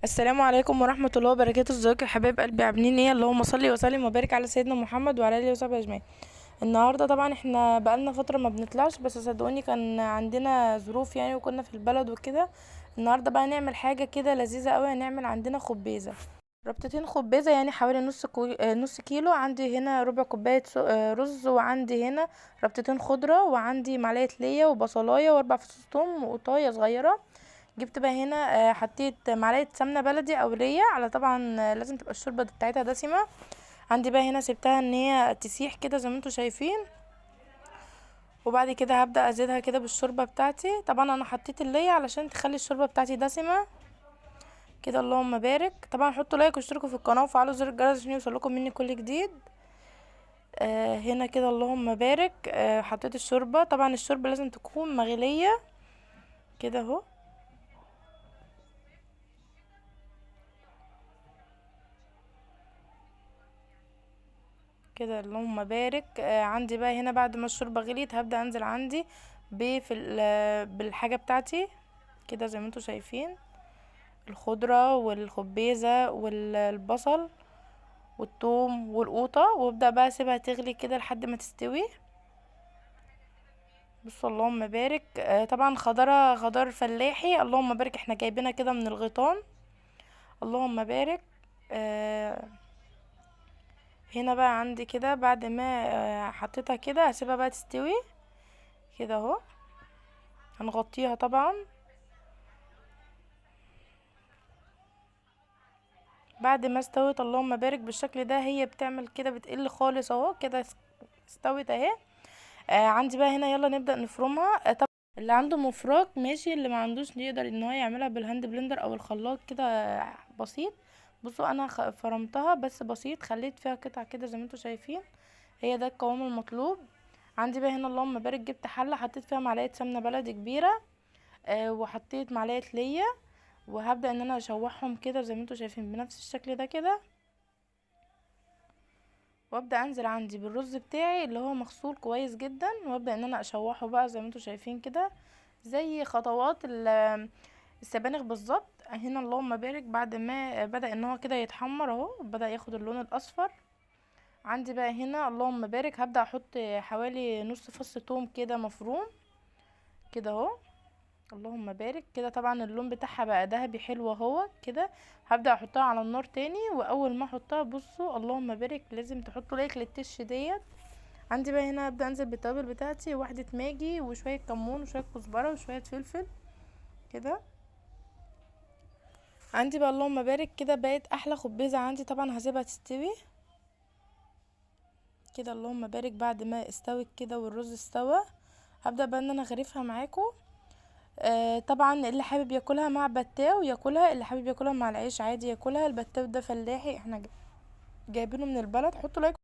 السلام عليكم ورحمة الله وبركاته. ازيكم يا حبايب قلبي؟ عاملين ايه؟ اللهم صل وسلم وبارك على سيدنا محمد وعلى اله وصحبه اجمعين. النهارده طبعا احنا بقالنا فترة ما بنطلعش، بس صدقوني كان عندنا ظروف يعني، وكنا في البلد وكده. النهارده بقى نعمل حاجة كده لذيذة قوي، هنعمل عندنا خبيزة. ربطتين خبيزة يعني حوالي نص كيلو. عندي هنا ربع كوباية رز، وعندي هنا ربطتين خضرة، وعندي معلقة ليا وبصلاية واربع فصوص توم وقطاية صغيرة. جبت بقى هنا حطيت معلقه سمنه بلدي او ليا، على طبعا لازم تبقى الشوربه بتاعتها دسمه. عندي بقى هنا سبتها ان هي تسيح كده زي ما انتم شايفين، وبعد كده هبدا ازيدها كده بالشوربه بتاعتي. طبعا انا حطيت الليا علشان تخلي الشوربه بتاعتي دسمه كده. اللهم بارك. طبعا حطوا لايك واشتركوا في القناه وفعلوا زر الجرس عشان يوصلكم مني كل جديد. هنا كده اللهم بارك. حطيت الشوربه. طبعا الشوربه لازم تكون مغليه كده اهو. كده اللهم بارك. عندي بقى هنا بعد ما الشوربه غليت هبدا انزل عندي بالحاجه بتاعتي كده زي ما انتم شايفين، الخضره والخبيزه والبصل والثوم والقوطه، وابدا بقى اسيبها تغلي كده لحد ما تستوي. بصوا اللهم بارك. طبعا خضار فلاحي، اللهم بارك، احنا جايبينها كده من الغيطان. اللهم بارك. آه، هنا بقى عندي كده بعد ما حطيتها كده هسيبها بقى تستوي كده اهو. هنغطيها طبعا. بعد ما استوت اللهم بارك بالشكل ده، هي بتعمل كده بتقل خالص اهو كده. استوت اهي. عندي بقى هنا يلا نبدأ نفرمها. طب اللي عنده مفراك ماشي، اللي ما عندوش يقدر ان هو يعملها بالهاند بلندر او الخلاط كده بسيط. بصوا انا فرمتها بس بسيط، خليت فيها قطع كده زي ما انتم شايفين. هي ده القوام المطلوب. عندي بقى هنا اللهم بارك جبت حله حطيت فيها معلقه سمنه بلدي كبيره، وحطيت معلقه ليا، وهبدأ ان انا اشوحهم كده زي ما انتم شايفين بنفس الشكل ده كده. وابدأ انزل عندي بالرز بتاعي اللي هو مغسول كويس جدا، وابدأ ان انا اشوحه بقى زي ما انتم شايفين كده، زي خطوات السبانخ بالظبط. هنا اللهم بارك بعد ما بدأ ان هو كده يتحمر اهو، بدأ ياخد اللون الاصفر. عندي بقى هنا اللهم بارك هبدأ احط حوالي نص فص توم كده مفروم كده اهو. اللهم بارك كده. طبعا اللون بتاعها بقى ذهبي حلو اهو كده. هبدأ احطها على النار تاني، واول ما احطها بصوا اللهم بارك لازم تحطوا لايك للتش ديت. عندي بقى هنا هبدأ انزل بالتوابل بتاعتي، واحدة ماجي وشوية كمون وشوية كزبرة وشوية فلفل كده. عندي بقى اللهم بارك كده بقت احلى خبيزة عندي. طبعا هسيبها تستوي كده. اللهم بارك بعد ما استوت كده والرز استوى هبدأ بقى ان انا اغرفها معاكم. طبعا اللي حابب ياكلها مع بتاو ياكلها، اللي حابب ياكلها مع العيش عادي ياكلها. البتاو ده فلاحي، احنا جايبينه من البلد. حطوا لايك.